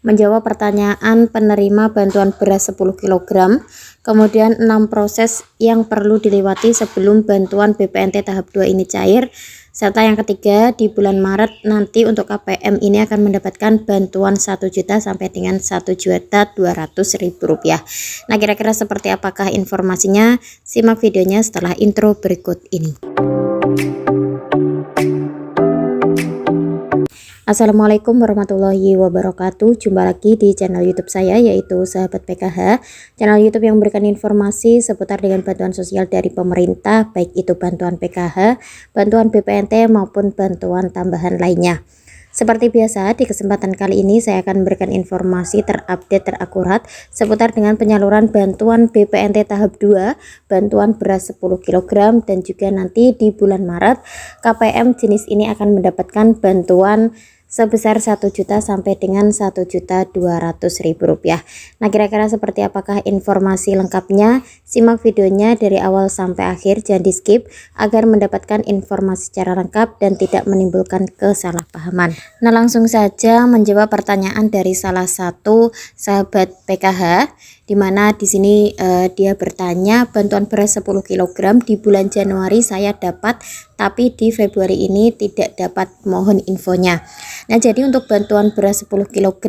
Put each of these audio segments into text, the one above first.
menjawab pertanyaan penerima bantuan beras 10 kg, kemudian 6 proses yang perlu dilewati sebelum bantuan BPNT tahap 2 ini cair, serta yang ketiga di bulan Maret nanti untuk KPM ini akan mendapatkan bantuan 1 juta sampai dengan 1.200.000 rupiah. Nah, kira-kira seperti apakah informasinya? Simak videonya setelah intro berikut ini. Assalamualaikum warahmatullahi wabarakatuh. Jumpa lagi di channel YouTube saya, yaitu Sahabat PKH, channel YouTube yang memberikan informasi seputar dengan bantuan sosial dari pemerintah, baik itu bantuan PKH, bantuan BPNT maupun bantuan tambahan lainnya. Seperti biasa, di kesempatan kali ini saya akan memberikan informasi terupdate terakurat seputar dengan penyaluran bantuan BPNT tahap 2, bantuan beras 10 kg, dan juga nanti di bulan Maret KPM jenis ini akan mendapatkan bantuan sebesar 1 juta sampai dengan 1.200.000 rupiah. Nah, kira-kira seperti apakah informasi lengkapnya? Simak videonya dari awal sampai akhir, jangan di skip agar mendapatkan informasi secara lengkap dan tidak menimbulkan kesalahpahaman. Nah, langsung saja menjawab pertanyaan dari salah satu sahabat PKH, di mana di sini dia bertanya, bantuan beras 10 kg di bulan Januari saya dapat, tapi di Februari ini tidak dapat, mohon infonya. Nah, jadi untuk bantuan beras 10 kg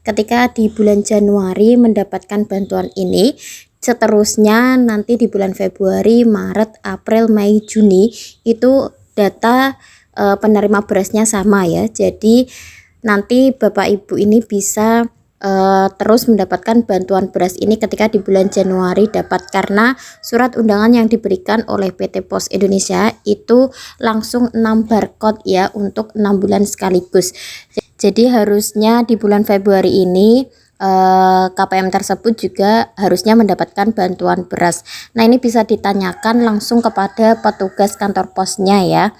ketika di bulan Januari mendapatkan bantuan ini, seterusnya nanti di bulan Februari, Maret, April, Mei, Juni itu data penerima berasnya sama ya. Jadi nanti Bapak Ibu ini bisa terus mendapatkan bantuan beras ini ketika di bulan Januari dapat, karena surat undangan yang diberikan oleh PT Pos Indonesia itu langsung 6 barcode ya untuk 6 bulan sekaligus. Jadi harusnya di bulan Februari ini KPM tersebut juga harusnya mendapatkan bantuan beras. Nah, ini bisa ditanyakan langsung kepada petugas kantor posnya ya,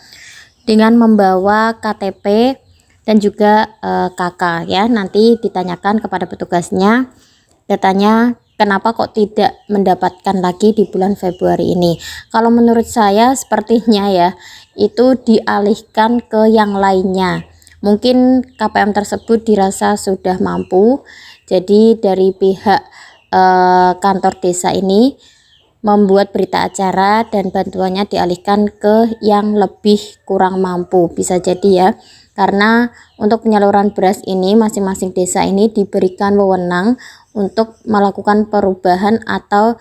dengan membawa KTP dan juga KK ya. Nanti ditanyakan kepada petugasnya, datanya kenapa kok tidak mendapatkan lagi di bulan Februari ini. Kalau menurut saya sepertinya ya itu dialihkan ke yang lainnya. Mungkin KPM tersebut dirasa sudah mampu, jadi dari pihak kantor desa ini membuat berita acara dan bantuannya dialihkan ke yang lebih kurang mampu. Bisa jadi ya, karena untuk penyaluran beras ini masing-masing desa ini diberikan wewenang untuk melakukan perubahan atau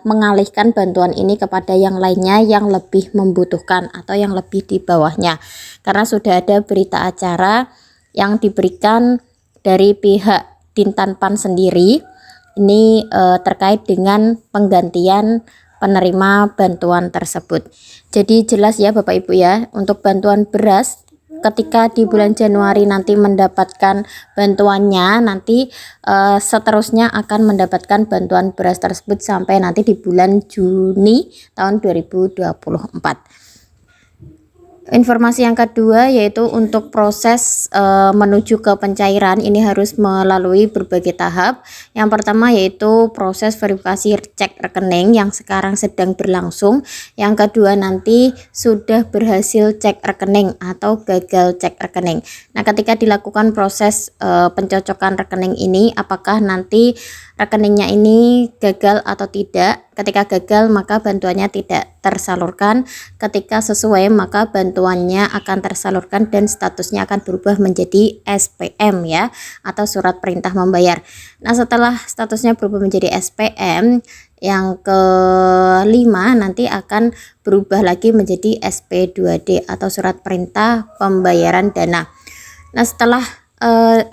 mengalihkan bantuan ini kepada yang lainnya yang lebih membutuhkan atau yang lebih di bawahnya, karena sudah ada berita acara yang diberikan dari pihak Dintanpan sendiri ini terkait dengan penggantian penerima bantuan tersebut. Jadi jelas ya Bapak Ibu ya, untuk bantuan beras ketika di bulan Januari nanti mendapatkan bantuannya, nanti seterusnya akan mendapatkan bantuan beras tersebut sampai nanti di bulan Juni tahun 2024. Informasi yang kedua yaitu untuk proses menuju ke pencairan ini harus melalui berbagai tahap. Yang pertama yaitu proses verifikasi cek rekening yang sekarang sedang berlangsung. Yang kedua nanti sudah berhasil cek rekening atau gagal cek rekening. Nah, ketika dilakukan proses pencocokan rekening ini, apakah nanti rekeningnya ini gagal atau tidak? Ketika gagal maka bantuannya tidak tersalurkan, ketika sesuai maka bantuannya akan tersalurkan dan statusnya akan berubah menjadi SPM ya, atau surat perintah membayar. Nah, setelah statusnya berubah menjadi SPM, yang kelima nanti akan berubah lagi menjadi SP2D atau surat perintah pembayaran dana. Nah, setelah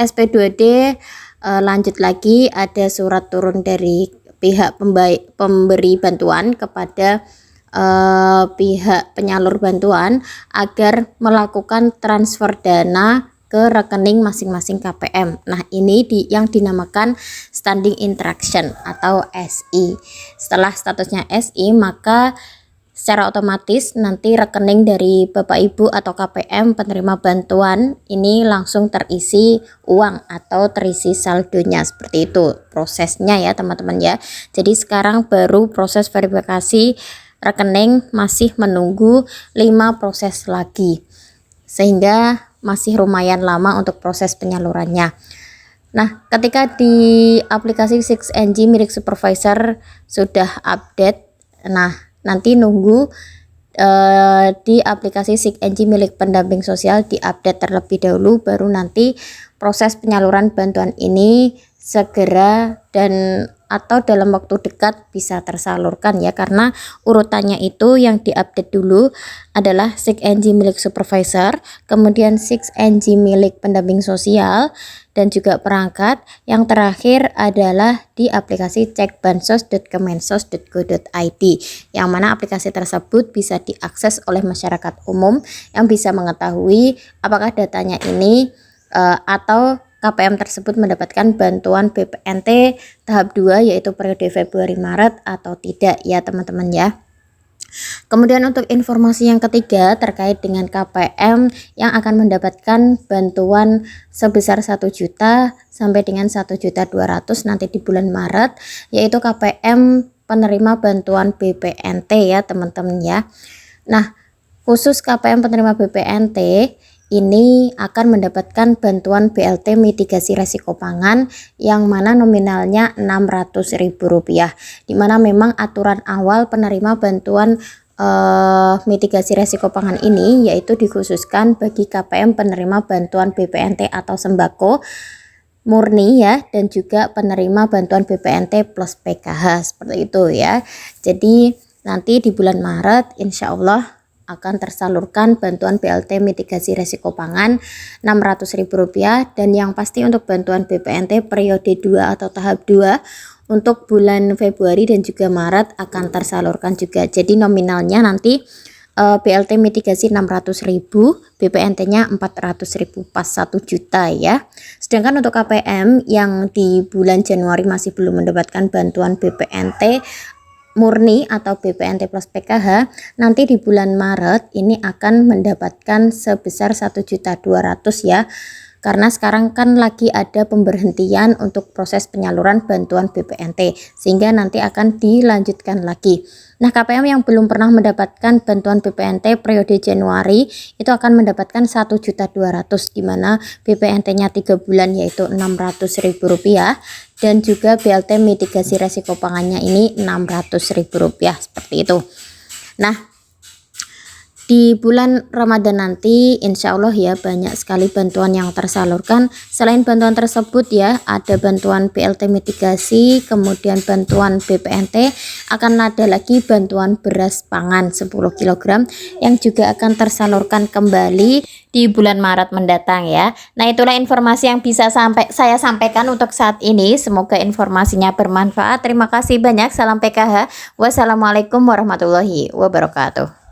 SP2D lanjut lagi ada surat turun dari pihak pemberi bantuan kepada pihak penyalur bantuan agar melakukan transfer dana ke rekening masing-masing KPM. Nah, ini yang dinamakan standing instruction atau SI. Setelah statusnya SI, maka secara otomatis nanti rekening dari Bapak Ibu atau KPM penerima bantuan ini langsung terisi uang atau terisi saldonya. Seperti itu prosesnya ya teman-teman ya. Jadi sekarang baru proses verifikasi rekening, masih menunggu 5 proses lagi, sehingga masih lumayan lama untuk proses penyalurannya. Nah, ketika di aplikasi 6NG milik supervisor sudah update, nah nanti nunggu di aplikasi 6NG milik pendamping sosial diupdate terlebih dahulu, baru nanti proses penyaluran bantuan ini segera dan atau dalam waktu dekat bisa tersalurkan ya, karena urutannya itu yang diupdate dulu adalah 6NG milik supervisor, kemudian 6NG milik pendamping sosial dan juga perangkat, yang terakhir adalah di aplikasi cekbansos.kemensos.go.id, yang mana aplikasi tersebut bisa diakses oleh masyarakat umum yang bisa mengetahui apakah datanya ini atau KPM tersebut mendapatkan bantuan BPNT tahap 2 yaitu periode Februari-Maret atau tidak ya teman-teman ya. Kemudian untuk informasi yang ketiga terkait dengan KPM yang akan mendapatkan bantuan sebesar 1 juta sampai dengan 1.200.000 nanti di bulan Maret, yaitu KPM penerima bantuan BPNT ya teman-teman ya. Nah, khusus KPM penerima BPNT ini akan mendapatkan bantuan BLT mitigasi resiko pangan yang mana nominalnya Rp600.000, dimana memang aturan awal penerima bantuan mitigasi resiko pangan ini yaitu dikhususkan bagi KPM penerima bantuan BPNT atau sembako murni ya, dan juga penerima bantuan BPNT plus PKH seperti itu ya. Jadi nanti di bulan Maret insya Allah akan tersalurkan bantuan BLT mitigasi resiko pangan Rp600.000, dan yang pasti untuk bantuan BPNT periode 2 atau tahap 2 untuk bulan Februari dan juga Maret akan tersalurkan juga. Jadi nominalnya nanti BLT mitigasi 600.000, BPNT-nya 400.000 pas 1 juta ya. Sedangkan untuk KPM yang di bulan Januari masih belum mendapatkan bantuan BPNT murni atau BPNT plus PKH, nanti di bulan Maret ini akan mendapatkan sebesar 1.200.000 ya, karena sekarang kan lagi ada pemberhentian untuk proses penyaluran bantuan BPNT sehingga nanti akan dilanjutkan lagi. Nah, KPM yang belum pernah mendapatkan bantuan BPNT periode Januari itu akan mendapatkan 1.200.000, di mana BPNT-nya 3 bulan yaitu Rp600.000 dan juga BLT mitigasi resiko pangannya ini Rp600.000 seperti itu. Nah, di bulan Ramadan nanti insya Allah ya banyak sekali bantuan yang tersalurkan. Selain bantuan tersebut ya ada bantuan BLT mitigasi, kemudian bantuan BPNT, akan ada lagi bantuan beras pangan 10 kg yang juga akan tersalurkan kembali di bulan Maret mendatang ya. Nah, itulah informasi yang bisa saya sampaikan untuk saat ini. Semoga informasinya bermanfaat. Terima kasih banyak. Salam PKH. Wassalamualaikum warahmatullahi wabarakatuh.